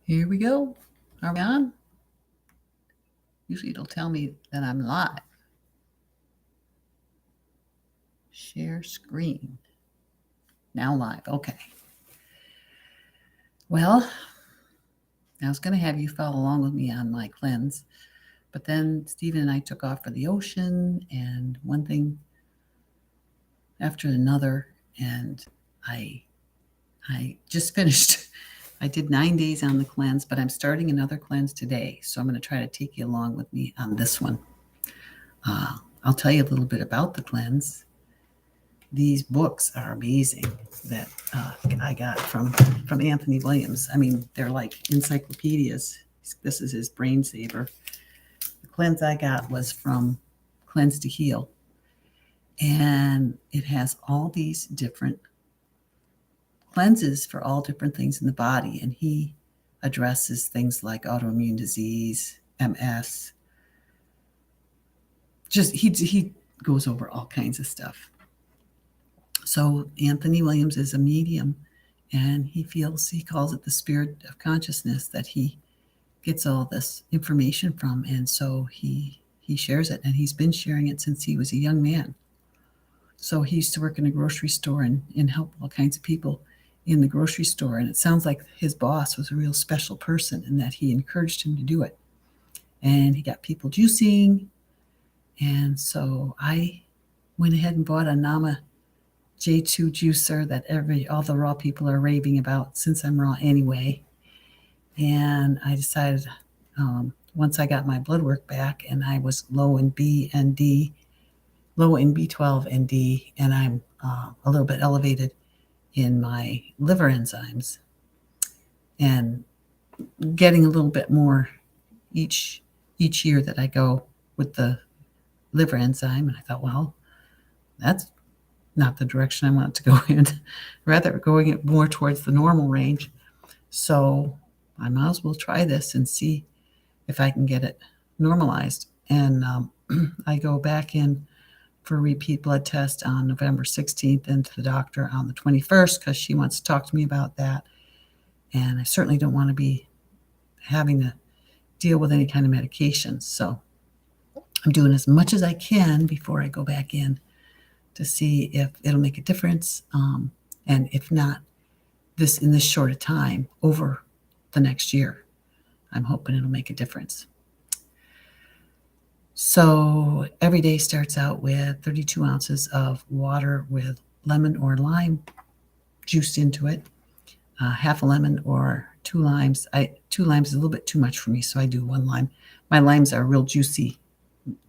Here we go. Are we on? Usually it'll tell me that I'm live. Share screen. Now live. Okay. Well, I was going to have you follow along with me on my cleanse, but then Stephen and I took off for the ocean, and one thing after another, and I just finished. I did 9 days on the cleanse, but I'm starting another cleanse today, so I'm going to try to take you along with me on this one. I'll tell you a little bit about the cleanse. These books are amazing that I got from Anthony Williams. I mean, they're like encyclopedias. This is his Brain Saver. The cleanse I got was from Cleanse to Heal. And it has all these different cleanses for all different things in the body. And he addresses things like autoimmune disease, MS. Just he goes over all kinds of stuff. So Anthony Williams is a medium, and he calls it the spirit of consciousness that he gets all this information from. And so he shares it, and he's been sharing it since he was a young man. So he used to work in a grocery store and help all kinds of people in the grocery store. And it sounds like his boss was a real special person and that he encouraged him to do it. And he got people juicing. And so I went ahead and bought a Nama J2 juicer that all the raw people are raving about, since I'm raw anyway. And I decided once I got my blood work back and I was low in B and D, low in B12 and D, and I'm a little bit elevated in my liver enzymes, and getting a little bit more each year that I go with the liver enzyme. And I thought, well, that's not the direction I want it to go in, rather going more towards the normal range. So I might as well try this and see if I can get it normalized. And I go back in for a repeat blood test on November 16th and to the doctor on the 21st, because she wants to talk to me about that. And I certainly don't want to be having to deal with any kind of medication. So I'm doing as much as I can before I go back in to see if it'll make a difference. And if not, in this short a time over the next year, I'm hoping it'll make a difference. So every day starts out with 32 ounces of water with lemon or lime juiced into it, half a lemon or 2 limes. 2 limes is a little bit too much for me, so I do 1 lime. My limes are real juicy.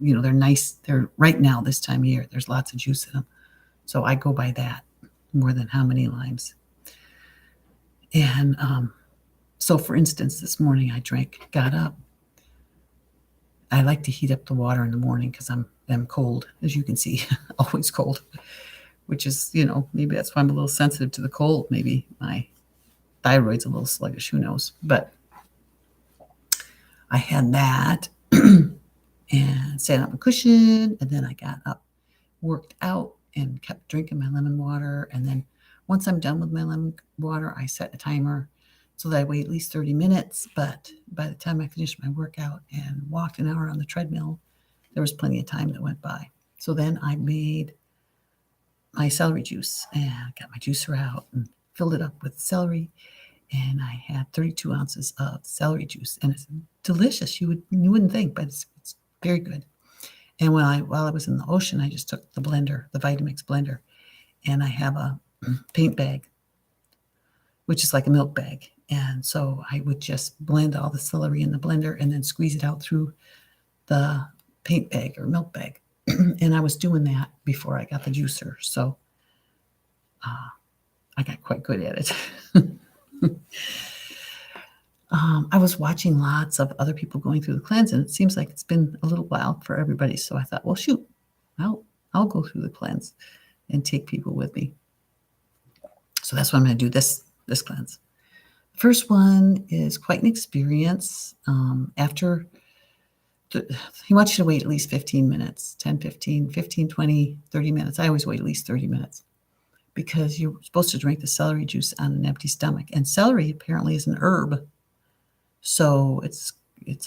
You know, they're nice. They're right now this time of year. There's lots of juice in them. So I go by that more than how many limes. And so, for instance, this morning I got up. I like to heat up the water in the morning because I'm cold, as you can see, always cold, which is, maybe that's why I'm a little sensitive to the cold. Maybe my thyroid's a little sluggish, who knows. But I had that and sat on a cushion, and then I got up, worked out, and kept drinking my lemon water. And then once I'm done with my lemon water, I set a timer so that I wait at least 30 minutes. But by the time I finished my workout and walked an hour on the treadmill, there was plenty of time that went by. So then I made my celery juice and got my juicer out and filled it up with celery. And I had 32 ounces of celery juice, and it's delicious. You wouldn't think, but it's very good. And while I was in the ocean, I just took the blender, the Vitamix blender, and I have a paint bag, which is like a milk bag. And so I would just blend all the celery in the blender and then squeeze it out through the paint bag or milk bag. And I was doing that before I got the juicer. So I got quite good at it. I was watching lots of other people going through the cleanse, and it seems like it's been a little while for everybody. So I thought, well, shoot, I'll go through the cleanse and take people with me. So that's what I'm going to do this cleanse. First one is quite an experience. He wants you to wait at least 15 minutes, 10, 15, 15, 20, 30 minutes. I always wait at least 30 minutes because you're supposed to drink the celery juice on an empty stomach. And celery apparently is an herb. So it's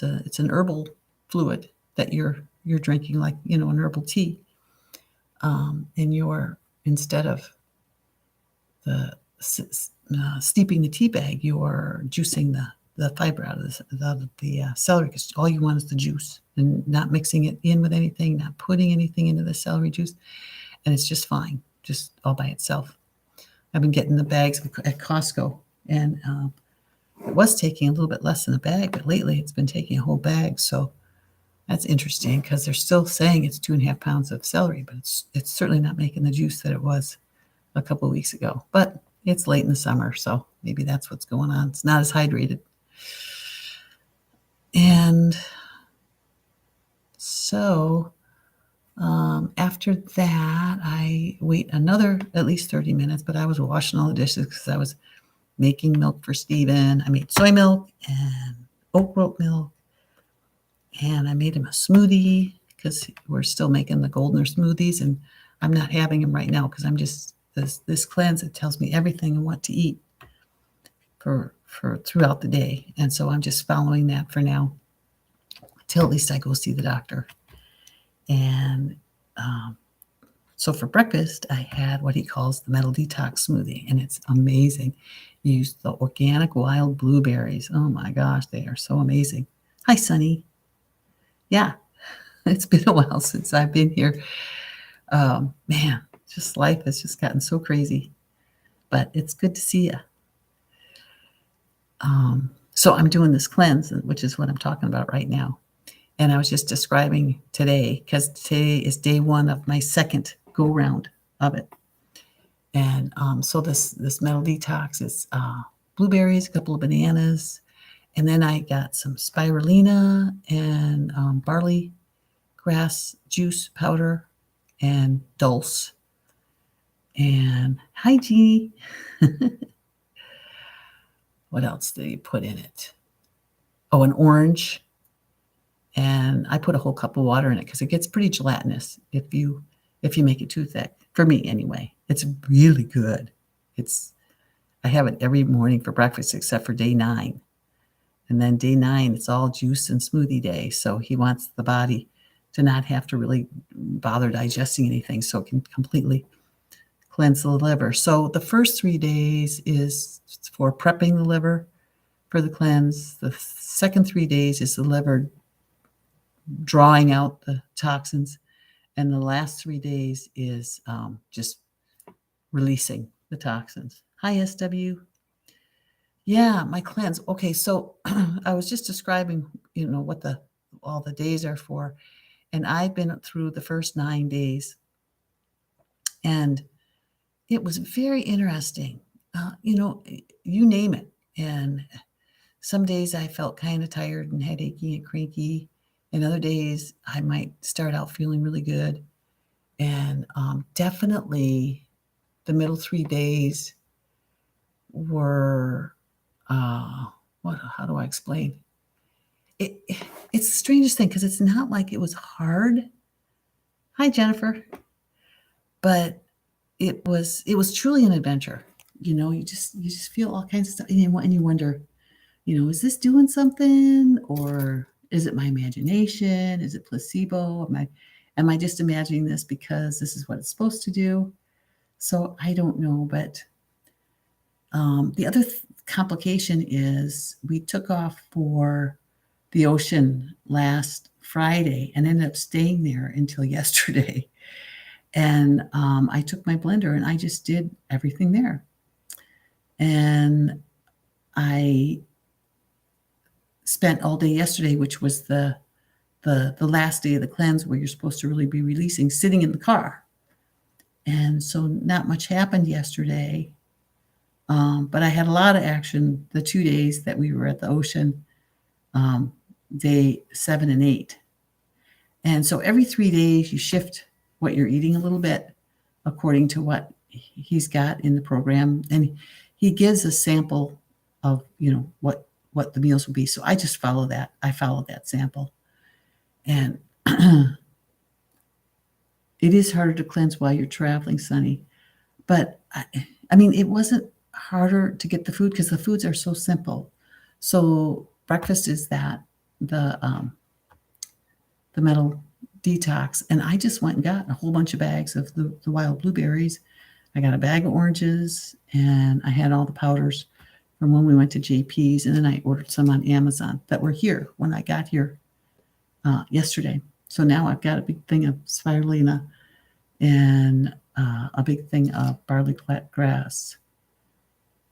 an herbal fluid that you're drinking, like, an herbal tea. And you're, instead of the steeping the tea bag, you're juicing the fiber out of the celery, because all you want is the juice, and not mixing it in with anything, not putting anything into the celery juice, and it's just fine, just all by itself. I've been getting the bags at Costco, and it was taking a little bit less than a bag, but lately it's been taking a whole bag. So that's interesting, because they're still saying it's 2.5 pounds of celery, but it's certainly not making the juice that it was a couple of weeks ago. But it's late in the summer, so maybe that's what's going on. It's not as hydrated. And so after that, I wait another at least 30 minutes, but I was washing all the dishes because I was making milk for Steven. I made soy milk and oat milk, and I made him a smoothie because we're still making the Goldner smoothies, and I'm not having them right now because I'm just this cleanse. It tells me everything and what to eat for throughout the day, and so I'm just following that for now till at least I go see the doctor. And so for breakfast, I had what he calls the Metal Detox smoothie, and it's amazing. You use the organic wild blueberries. Oh my gosh, they are so amazing. Hi, Sunny. Yeah, it's been a while since I've been here. Man, just life has just gotten so crazy, but it's good to see you. So I'm doing this cleanse, which is what I'm talking about right now. And I was just describing today, because today is day 1 of my second go round of it. And so this Metal Detox is blueberries, a couple of bananas, and then I got some spirulina and barley grass juice powder and dulse. And hi, Jeannie. What else did he put in it? Oh, an orange. And I put a whole cup of water in it because it gets pretty gelatinous if you make it too thick. For me, anyway. It's really good. I have it every morning for breakfast except for day 9. And then day 9, it's all juice and smoothie day. So he wants the body to not have to really bother digesting anything, so it can completely cleanse the liver. So the first 3 days is for prepping the liver for the cleanse. The second 3 days is the liver drawing out the toxins. And the last 3 days is just releasing the toxins. Hi, SW. Yeah, my cleanse. Okay, so I was just describing, what all the days are for. And I've been through the first 9 days. And it was very interesting. You name it. And some days I felt kind of tired and headachy and cranky. And other days I might start out feeling really good. And definitely the middle 3 days were, how do I explain? It's the strangest thing, because it's not like it was hard. Hi, Jennifer. But it was truly an adventure. You just feel all kinds of stuff, and you wonder, is this doing something, or is it my imagination? Is it placebo? Am I just imagining this because this is what it's supposed to do? So I don't know. But the other complication is we took off for the ocean last Friday and ended up staying there until yesterday. And I took my blender and I just did everything there. And I spent all day yesterday, which was the last day of the cleanse, where you're supposed to really be releasing, sitting in the car. And so not much happened yesterday. But I had a lot of action the 2 days that we were at the ocean, day 7 and 8. And so every 3 days you shift what you're eating a little bit according to what he's got in the program. And he gives a sample of, what the meals will be. So I just follow that. I follow that sample. And it is harder to cleanse while you're traveling, Sunny. But I mean, it wasn't harder to get the food because the foods are so simple. So breakfast is the metal detox, and I just went and got a whole bunch of bags of the wild blueberries. I got a bag of oranges, and I had all the powders from when we went to JP's, and then I ordered some on Amazon that were here when I got here yesterday. So now I've got a big thing of spirulina and a big thing of barley grass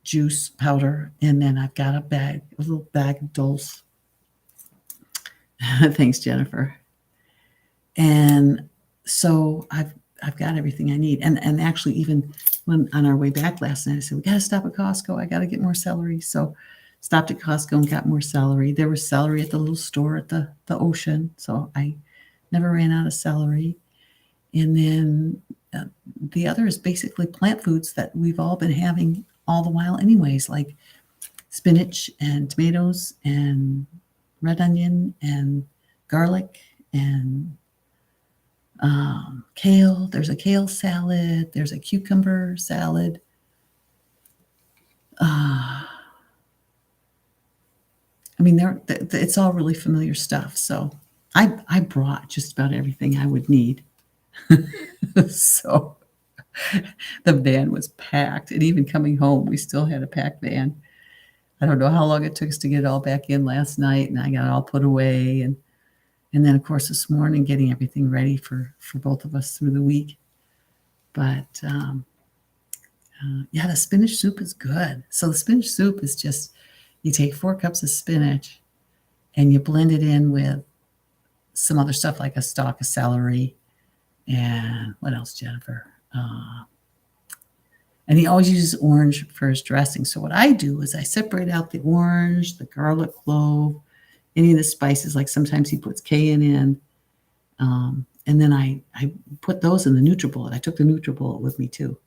juice powder, and then I've got a little bag of Dulse. Thanks, Jennifer. And so I've got everything I need. And actually, even when on our way back last night, I said, we got to stop at Costco. I got to get more celery. So stopped at Costco and got more celery. There was celery at the little store at the ocean. So I never ran out of celery. And then the other is basically plant foods that we've all been having all the while anyways, like spinach and tomatoes and red onion and garlic and kale. There's a kale salad. There's a cucumber salad. I mean, it's all really familiar stuff. So I brought just about everything I would need. So the van was packed, and even coming home, we still had a packed van. I don't know how long it took us to get it all back in last night, and I got it all put away, and then of course this morning getting everything ready for both of us through the week. But yeah, the spinach soup is good. So the spinach soup is just, you take 4 cups of spinach and you blend it in with some other stuff like a stalk of celery and what else, Jennifer? And he always uses orange for his dressing. So what I do is I separate out the orange, the garlic clove, any of the spices. Like sometimes he puts cayenne in. And then I put those in the NutriBullet. I took the NutriBullet with me too.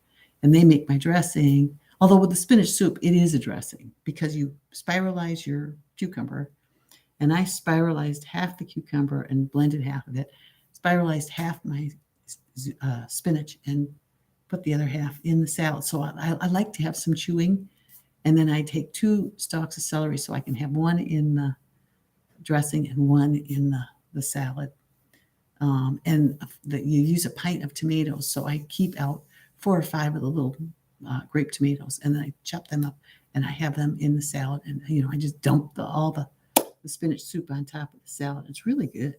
And they make my dressing. Although with the spinach soup, it is a dressing because you spiralize your cucumber. And I spiralized half the cucumber and blended half of it. Spiralized half my spinach and put the other half in the salad. So I like to have some chewing. And then I take 2 stalks of celery so I can have one in the dressing and one in the salad. And you use a pint of tomatoes. So I keep out 4 or 5 of the little grape tomatoes, and then I chop them up and I have them in the salad. And, I just dump all the spinach soup on top of the salad. It's really good.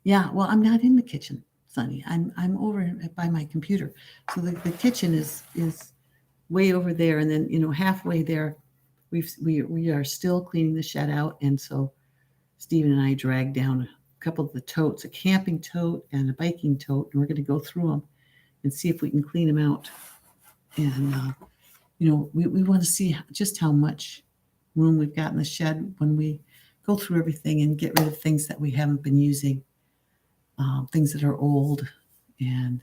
Yeah, well, I'm not in the kitchen, Sonny. I'm over by my computer. So the kitchen is way over there, and then halfway there, we are still cleaning the shed out, and so Stephen and I dragged down a couple of the totes, a camping tote and a biking tote, and we're going to go through them and see if we can clean them out. And we want to see just how much room we've got in the shed when we go through everything and get rid of things that we haven't been using. Things that are old, and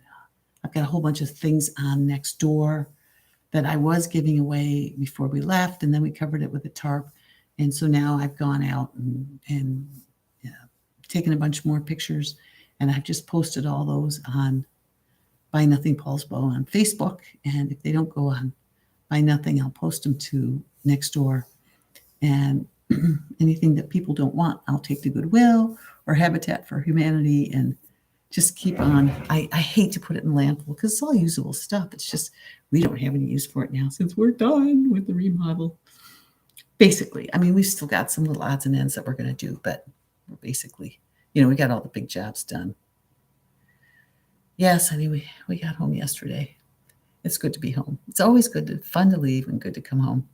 I've got a whole bunch of things on Nextdoor that I was giving away before we left, and then we covered it with a tarp. And so now I've gone out and taken a bunch more pictures, and I've just posted all those on Buy Nothing Paul's Bow on Facebook. And if they don't go on Buy Nothing, I'll post them to Nextdoor. And anything that people don't want, I'll take to Goodwill or Habitat for Humanity and just keep on. I hate to put it in landfill because it's all usable stuff. It's just we don't have any use for it now since we're done with the remodel. Basically, I mean, we've still got some little odds and ends that we're going to do, but we're basically, we got all the big jobs done. Yes, honey, we got home yesterday. It's good to be home. It's always fun to leave and good to come home.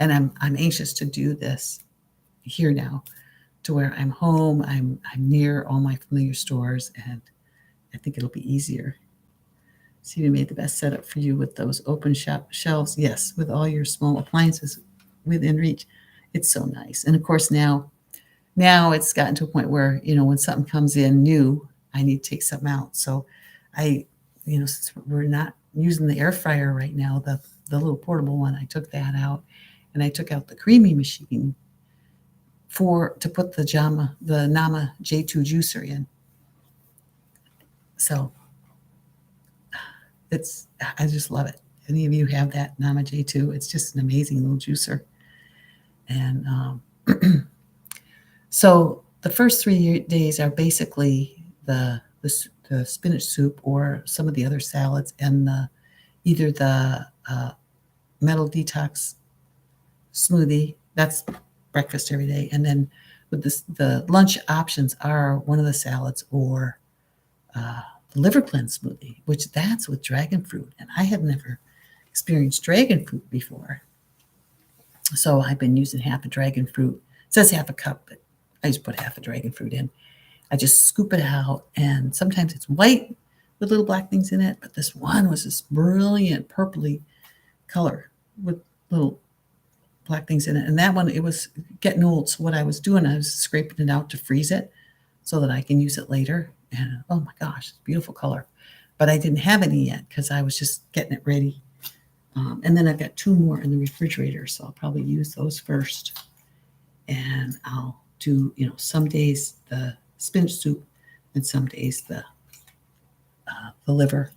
And I'm anxious to do this here now, to where I'm home, I'm near all my familiar stores, and I think it'll be easier. So we made the best setup for you with those open shop shelves. Yes, with all your small appliances within reach. It's so nice. And of course now it's gotten to a point where, when something comes in new, I need to take something out. So since we're not using the air fryer right now, the little portable one, I took that out. And I took out the creamy machine to put the Nama J2 juicer in. So I just love it. Any of you have that Nama J2? It's just an amazing little juicer. And so the first 3 days are basically the spinach soup or some of the other salads and either the metal detox smoothie. That's breakfast every day. And then with the lunch options are one of the salads or the liver cleanse smoothie, which that's with dragon fruit. And I have never experienced dragon fruit before. So I've been using half a dragon fruit. It says half a cup, but I just put half a dragon fruit in. I just scoop it out, and sometimes it's white with little black things in it, but this one was this brilliant purpley color with little black things in it. And that one, it was getting old. So what I was doing, I was scraping it out to freeze it so that I can use it later. And oh my gosh, it's beautiful color. But I didn't have any yet because I was just getting it ready. And then I've got 2 more in the refrigerator, so I'll probably use those first. And I'll do, some days the spinach soup, and some days the liver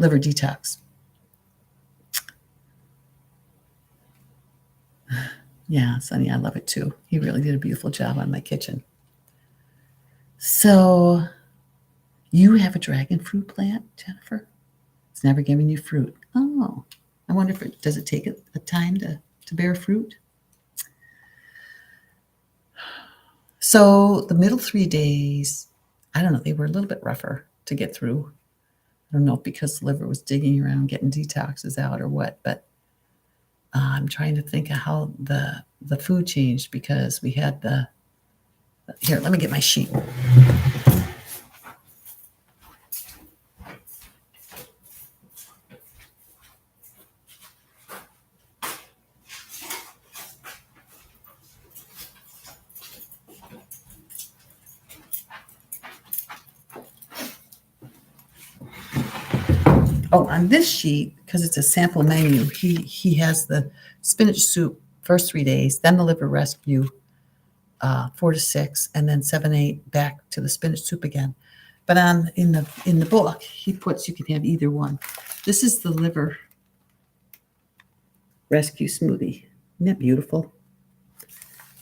detox. Yeah, Sonny, I love it too. He really did a beautiful job on my kitchen. So, you have a dragon fruit plant, Jennifer? It's never given you fruit. Oh, I wonder if does it take a time to bear fruit? So the middle 3 days, I don't know, they were a little bit rougher to get through. I don't know if because the liver was digging around getting detoxes out or what, but I'm trying to think of how the food changed because we had here, let me get my sheet. Oh, on this sheet, because it's a sample menu, he has the spinach soup first 3 days, then the liver rescue 4 to 6, and then 7, 8 back to the spinach soup again. But in the book, he puts you can have either one. This is the liver rescue smoothie. Isn't that beautiful?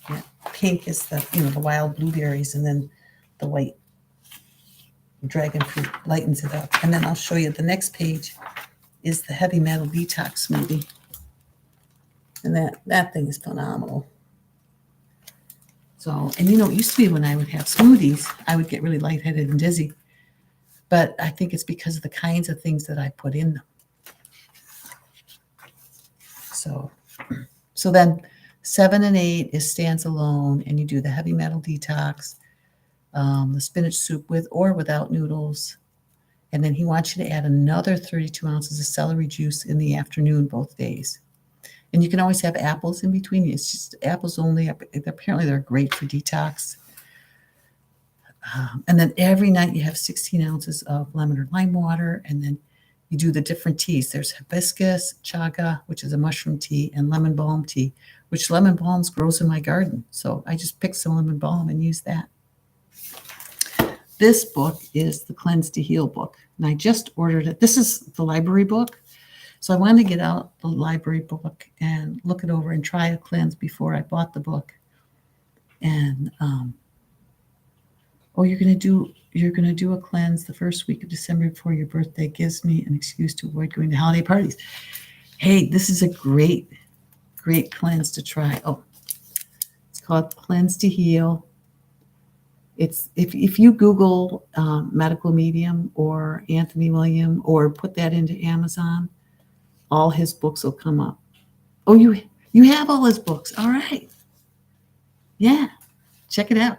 Yeah, pink is the wild blueberries, and then the white dragon fruit lightens it up. And then I'll show you the next page is the heavy metal detox smoothie. And that thing is phenomenal. So, and it used to be when I would have smoothies, I would get really lightheaded and dizzy. But I think it's because of the kinds of things that I put in them. So then 7 and 8 stands alone, and you do the heavy metal detox, the spinach soup with or without noodles. And then he wants you to add another 32 ounces of celery juice in the afternoon both days. And you can always have apples in between. It's just apples only. Apparently, they're great for detox. And then every night you have 16 ounces of lemon or lime water. And then you do the different teas. There's hibiscus, chaga, which is a mushroom tea, and lemon balm tea, which lemon balm grows in my garden. So I just picked some lemon balm and use that. This book is the Cleanse to Heal book. And I just ordered it. This is the library book. So I wanted to get out the library book and look it over and try a cleanse before I bought the book. And you're gonna do a cleanse the first week of December before your birthday. Gives me an excuse to avoid going to holiday parties. Hey, this is a great cleanse to try. Oh, it's called Cleanse to Heal. It's if you Google medical medium or Anthony William or put that into Amazon, all his books will come up. Oh, you have all his books. All right. Yeah, check it out.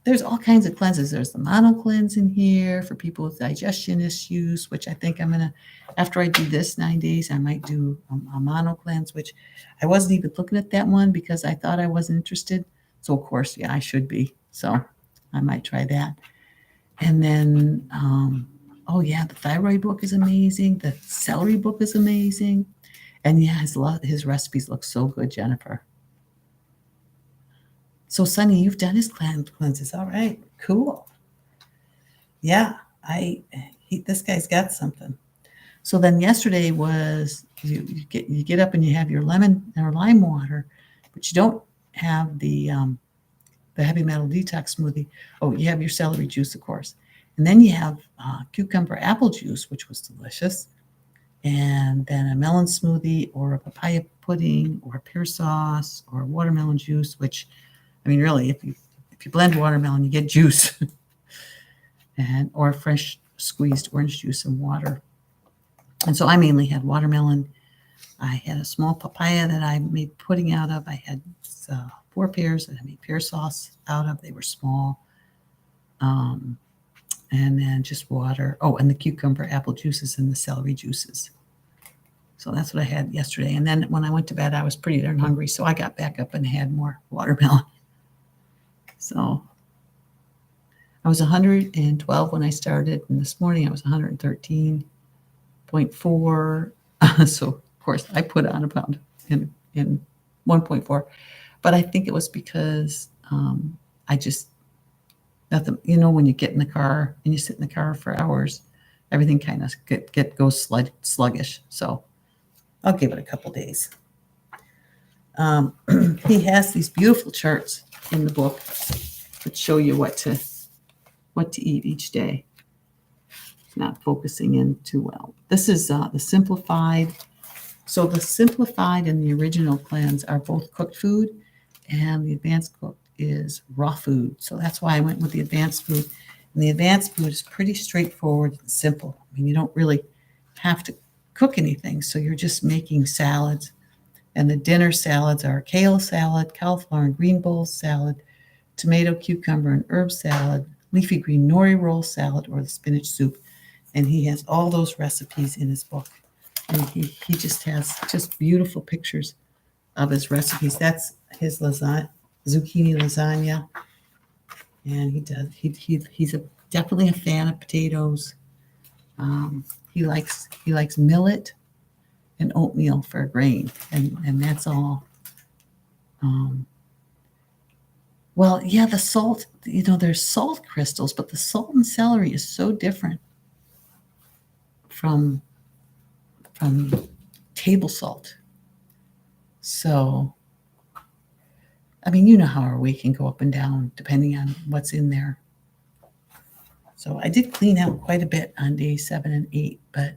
There's all kinds of cleanses. There's the mono cleanse in here for people with digestion issues, which I think I'm going to, after I do this 9 days, I might do a mono cleanse, which I wasn't even looking at that one because I thought I wasn't interested. So, of course, yeah, I should be. So I might try that. And then, the thyroid book is amazing. The celery book is amazing. And yeah, his recipes look so good, Jennifer. So, Sonny, you've done his cleanses. All right, cool. Yeah, this guy's got something. So then yesterday was you get up and you have your lemon or lime water, but you don't have the heavy metal detox smoothie. Oh, you have your celery juice, of course, and then you have cucumber apple juice, which was delicious, and then a melon smoothie or a papaya pudding or pear sauce or watermelon juice. Which, I mean, really, if you blend watermelon, you get juice, and or fresh squeezed orange juice and water. And so I mainly had watermelon. I had a small papaya that I made pudding out of. I had 4 pears that I made pear sauce out of. They were small. And then just water. Oh, and the cucumber apple juices and the celery juices. So that's what I had yesterday. And then when I went to bed, I was pretty darn hungry. So I got back up and had more watermelon. So I was 112 when I started. And this morning I was 113.4. So, of course, I put on a pound in 1.4. But I think it was because I just, nothing, when you get in the car and you sit in the car for hours, everything kind of goes sluggish. So I'll give it a couple days. He has these beautiful charts in the book that show you what to eat each day. Not focusing in too well. This is the simplified. So the simplified and the original cleanse are both cooked food, and the advanced cooked is raw food. So that's why I went with the advanced food. And the advanced food is pretty straightforward and simple. I mean, you don't really have to cook anything. So you're just making salads. And the dinner salads are kale salad, cauliflower and green bowl salad, tomato, cucumber, and herb salad, leafy green nori roll salad, or the spinach soup. And he has all those recipes in his book. And he just has just beautiful pictures of his recipes. That's his zucchini lasagna. And he's definitely a fan of potatoes. He likes millet and oatmeal for a grain, and that's all. Well, yeah, the salt, there's salt crystals, but the salt in celery is so different from table salt. So, I mean, you know how our weight can go up and down depending on what's in there. So I did clean out quite a bit on day 7 and 8, but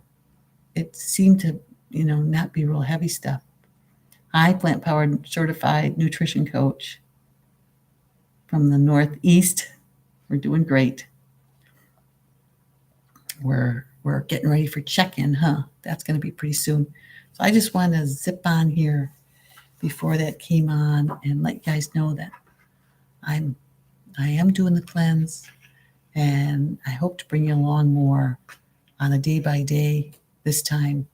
it seemed to, not be real heavy stuff. Hi, Plant Powered Certified Nutrition Coach from the Northeast. We're doing great. We're getting ready for check-in, huh? That's going to be pretty soon. So I just wanted to zip on here before that came on and let you guys know that I am doing the cleanse, and I hope to bring you along more on a day by day this time.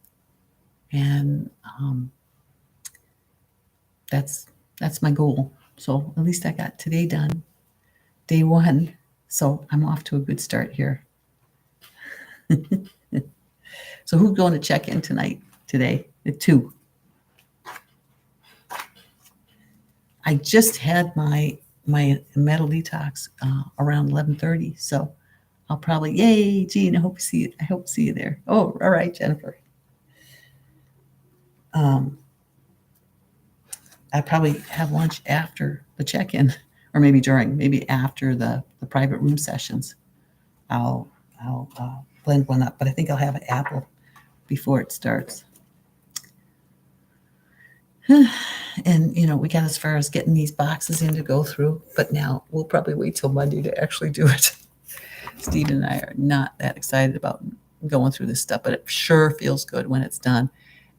And that's my goal. So at least I got today done, day 1. So I'm off to a good start here. So who's going to check in today at 2? I just had my metal detox around 11:30. So I'll probably, yay, Jean, I hope to see you there. Oh, all right, Jennifer. I probably have lunch after the check-in, or maybe during, maybe after the private room sessions. I'll blend one up, but I think I'll have an apple before it starts. And, we got as far as getting these boxes in to go through, but now we'll probably wait till Monday to actually do it. Steve and I are not that excited about going through this stuff, but it sure feels good when it's done.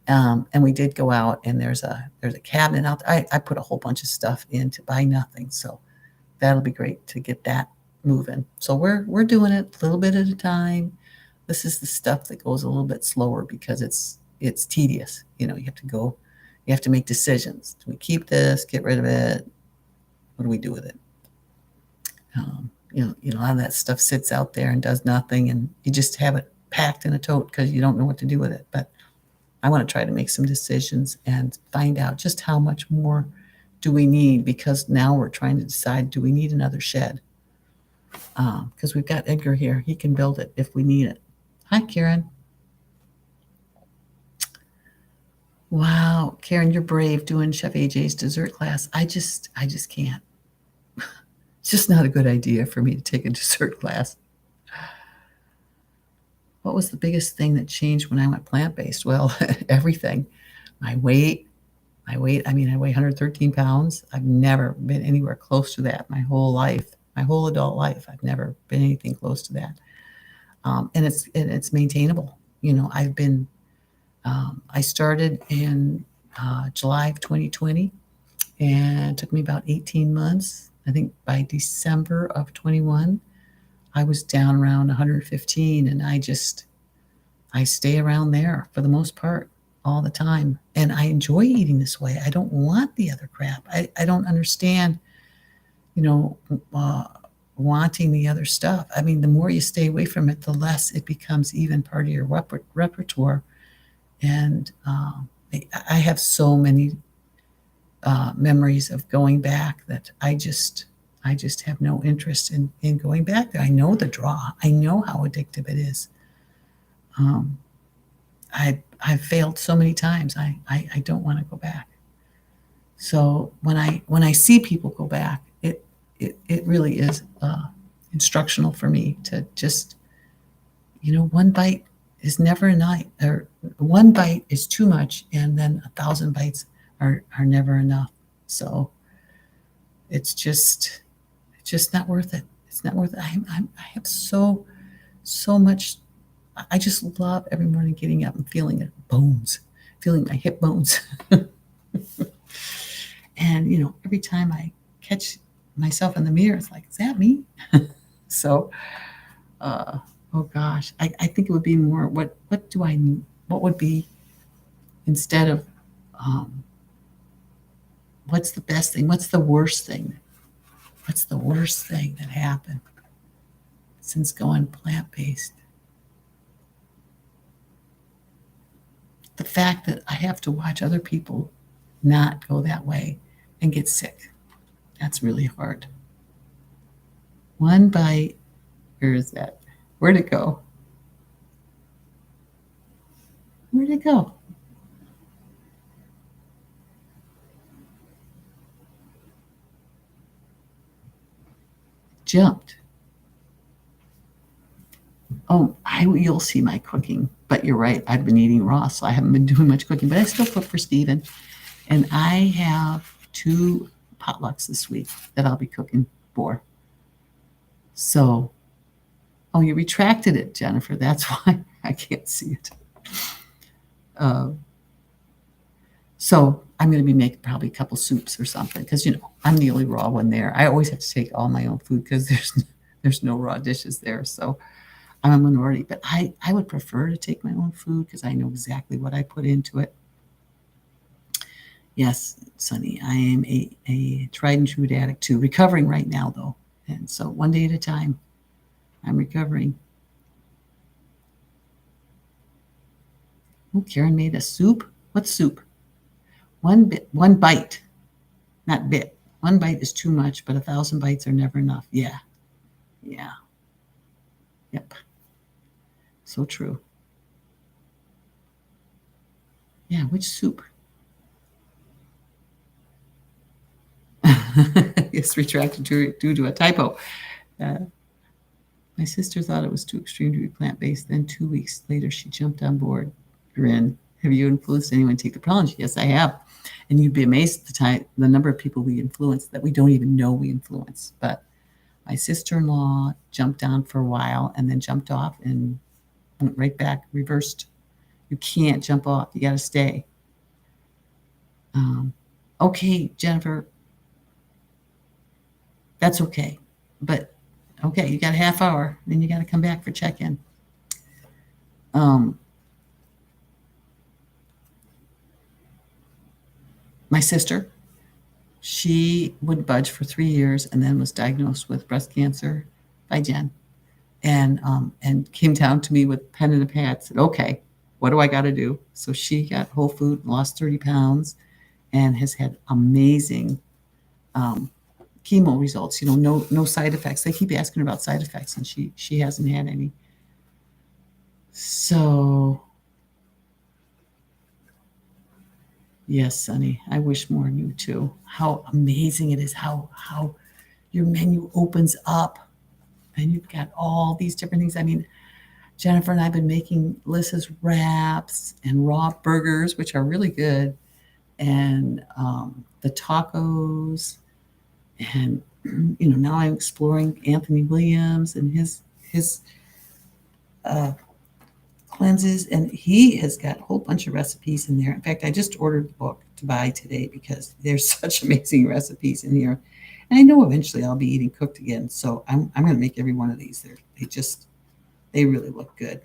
And we did go out, and there's a cabinet out there. I put a whole bunch of stuff in to buy nothing. So that'll be great to get that moving. So we're doing it a little bit at a time. This is the stuff that goes a little bit slower because it's tedious. You have to make decisions. Do we keep this, get rid of it? What do we do with it? A lot of that stuff sits out there and does nothing, and you just have it packed in a tote because you don't know what to do with it. But I want to try to make some decisions and find out just how much more do we need, because now we're trying to decide, do we need another shed? Because we've got Edgar here. He can build it if we need it. Hi, Karen. Wow, Karen, you're brave doing Chef AJ's dessert class. I just can't. It's just not a good idea for me to take a dessert class. What was the biggest thing that changed when I went plant-based? Well, everything. My weight, I mean, I weigh 113 pounds. I've never been anywhere close to that my whole life, my whole adult life. I've never been anything close to that. And it's maintainable. I started in July of 2020, and it took me about 18 months. I think by December of 21, I was down around 115, and I stay around there for the most part all the time. And I enjoy eating this way. I don't want the other crap. I don't understand, you know, uh, wanting the other stuff. I mean, the more you stay away from it, the less it becomes even part of your repertoire. And I have so many memories of going back that I just have no interest in going back there. I know the draw. I know how addictive it is. Um, I've failed so many times. I don't want to go back. So when I see people go back, it really is instructional for me to just, one bite is never enough, or one bite is too much, and then 1,000 bites are never enough. So it's just not worth it. It's not worth it. I have so much. I just love every morning getting up and feeling it bones, feeling my hip bones. And every time I catch myself in the mirror, it's like, is that me? So, uh, oh gosh, I think it would be more, what do I need? What would be, instead of, um, what's the best thing? What's the worst thing? What's the worst thing that happened since going plant based? The fact that I have to watch other people not go that way and get sick. That's really hard. One bite, where is that? Where'd it go? Where'd it go? Jumped. Oh, you'll see my cooking. But you're right, I've been eating raw, so I haven't been doing much cooking. But I still cook for Steven. And I have 2 potlucks this week that I'll be cooking for. So, oh, you retracted it, Jennifer. That's why I can't see it. Uh, so I'm going to be making probably a couple soups or something, because I'm the only raw one there. I always have to take all my own food because there's no raw dishes there. So I'm a minority, but I would prefer to take my own food because I know exactly what I put into it. Yes, Sonny, I am a tried and true addict too. Recovering right now, though. And so one day at a time, I'm recovering. Oh, Karen made a soup. What soup? One bite, not bit. One bite is too much, but 1,000 bites are never enough. Yeah, yeah, yep. So true. Yeah, which soup? It's retracted due to a typo. Uh, my sister thought it was too extreme to be plant based. Then 2 weeks later, she jumped on board. Grin. Have you influenced anyone to take the plunge? Yes, I have. And you'd be amazed at the number of people we influence that we don't even know we influence. But my sister-in-law jumped on for a while and then jumped off and went right back, reversed. You can't jump off. You got to stay. Um, okay, Jennifer, that's okay. But okay, you got a half hour, then you got to come back for check-in. Um, my sister, she wouldn't budge for 3 years and then was diagnosed with breast cancer by Jen, and came down to me with pen and a pad. Said, "Okay, what do I got to do?" So she got whole food, lost 30 pounds, and has had amazing um, chemo results. No side effects. They keep asking her about side effects, and she hasn't had any. So Yes, Sonny. I wish more knew too. How amazing it is how your menu opens up and you've got all these different things. I mean, Jennifer and I have been making Lissa's wraps and raw burgers, which are really good, and the tacos. And now I'm exploring Anthony Williams and his uh, cleanses, and he has got a whole bunch of recipes in there. In fact, I just ordered the book to buy today because there's such amazing recipes in here. And I know eventually I'll be eating cooked again, so I'm going to make every one of these. They really look good.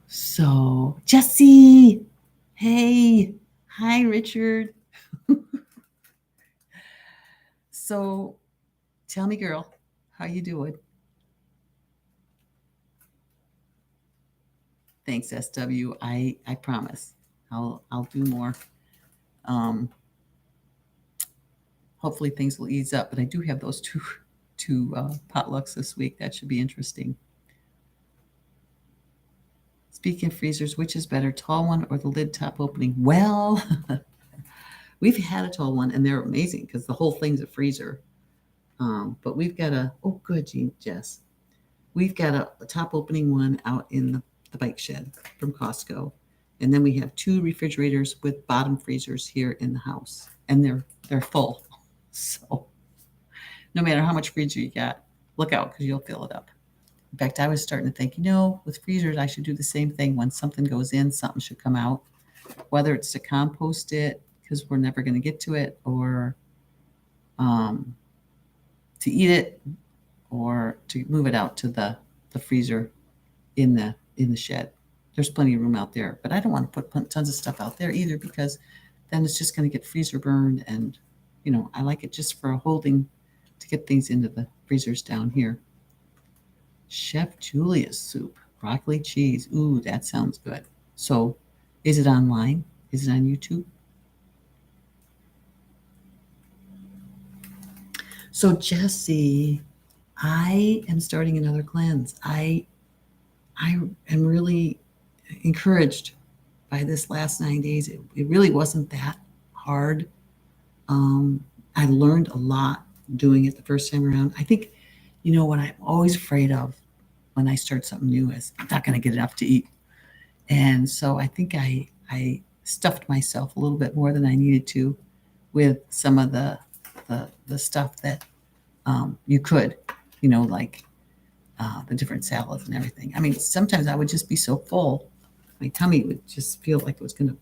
So, Jesse, hey, hi, Richard. So, tell me, girl, how you doing? Thanks, SW. I promise I'll do more. Um, hopefully things will ease up, but I do have those two potlucks this week. That should be interesting. Speaking of freezers, which is better, tall one or the lid top opening? Well, we've had a tall one, and they're amazing because the whole thing's a freezer. But we've got oh, good, Jean, Jess. We've got a top opening one out in the bike shed from Costco. And then we have 2 refrigerators with bottom freezers here in the house. And they're full. So no matter how much freezer you got, look out because you'll fill it up. In fact, I was starting to think, with freezers, I should do the same thing. When something goes in, something should come out, whether it's to compost it because we're never going to get to it, or to eat it, or to move it out to the freezer in the shed. There's plenty of room out there, but I don't want to put tons of stuff out there either because then it's just going to get freezer burned. And I like it just for a holding to get things into the freezers down here. Chef Julia's soup, broccoli cheese. Ooh, that sounds good. So, is it online? Is it on YouTube? So, Jesse, I am starting another cleanse. I am really encouraged by this last 9 days. It really wasn't that hard. I learned a lot doing it the first time around. I think, what I'm always afraid of when I start something new is I'm not going to get enough to eat. And so I think I stuffed myself a little bit more than I needed to with some of the stuff that you could, like the different salads and everything. I mean, sometimes I would just be so full, my tummy would just feel like it was going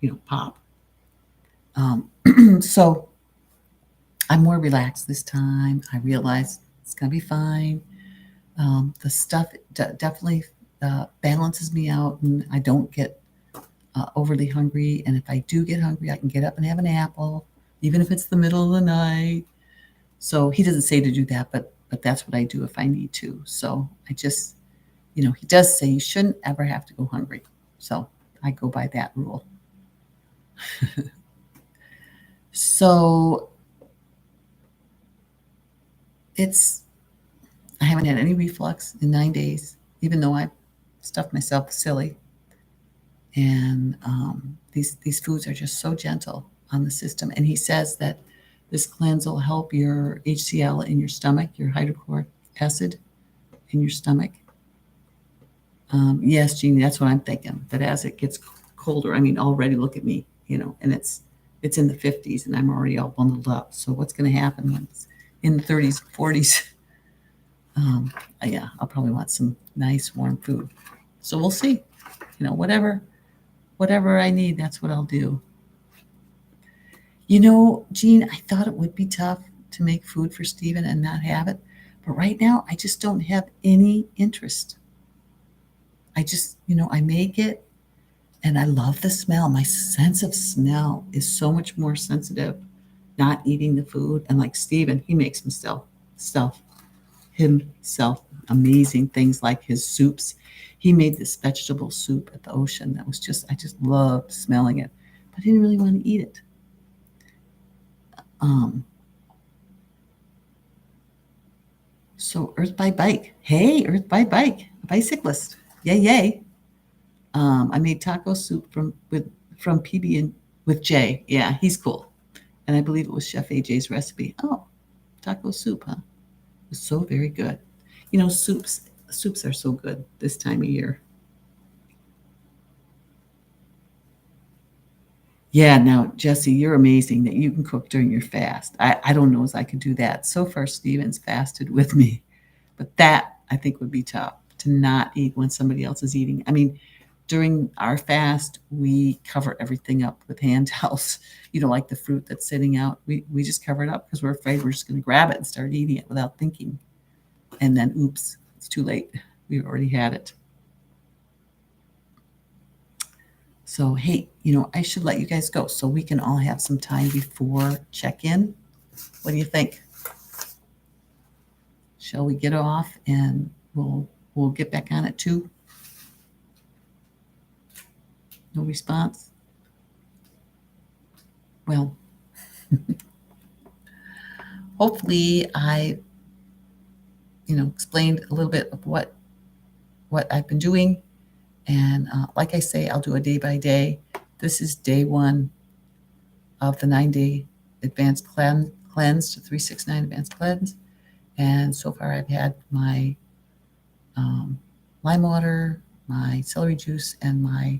to, pop. So I'm more relaxed this time. I realize it's going to be fine. The stuff definitely balances me out, and I don't get overly hungry. And if I do get hungry, I can get up and have an apple, even if it's the middle of the night. So he doesn't say to do that, but that's what I do if I need to. So I just, he does say you shouldn't ever have to go hungry. So I go by that rule. So I haven't had any reflux in 9 days, even though I stuffed myself silly. And these foods are just so gentle on the system. And he says that this cleanse will help your HCl in your stomach, your hydrochloric acid in your stomach. Yes, Jeannie, that's what I'm thinking. That as it gets colder, I mean, already look at me, and it's in the 50s and I'm already all bundled up. So what's going to happen when it's in the 30s, 40s? Yeah, I'll probably want some nice warm food. So we'll see. Whatever I need, that's what I'll do. Jean, I thought it would be tough to make food for Stephen and not have it. But right now, I just don't have any interest. I just, I make it and I love the smell. My sense of smell is so much more sensitive not eating the food. And like Stephen, he makes himself amazing things like his soups. He made this vegetable soup at the ocean that was I just loved smelling it, but I didn't really want to eat it. So Earth by Bike. Hey, Earth by Bike, a bicyclist. Yay, yay. I made taco soup from PB and with Jay. Yeah, he's cool. And I believe it was Chef AJ's recipe. Oh, taco soup, huh? It was so very good. You know, soups are so good this time of year. Yeah, now Jesse, you're amazing that you can cook during your fast. I don't know as I could do that. So far, Steven's fasted with me, but that I think would be tough to not eat when somebody else is eating. I mean, during our fast, we cover everything up with hand towels. You know, like the fruit that's sitting out, we just cover it up because we're afraid we're just going to grab it and start eating it without thinking. And then, oops, it's too late. We've already had it. So, hey, you know, I should let you guys go so we can all have some time before check in. What do you think? Shall we get off and we'll get back on it too? No response? Well, hopefully I, you know, explained a little bit of what I've been doing. And like I say, I'll do a day by day. This is day one of the 9-day advanced cleanse to 369 advanced cleanse. And so far I've had my lime water, my celery juice, and my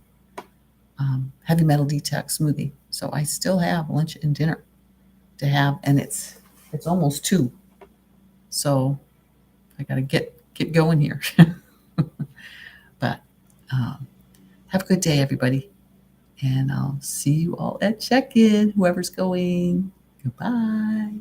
heavy metal detox smoothie. So I still have lunch and dinner to have, and it's almost 2. So I got to get going here. But have a good day, everybody, and I'll see you all at check-in. Whoever's going, goodbye.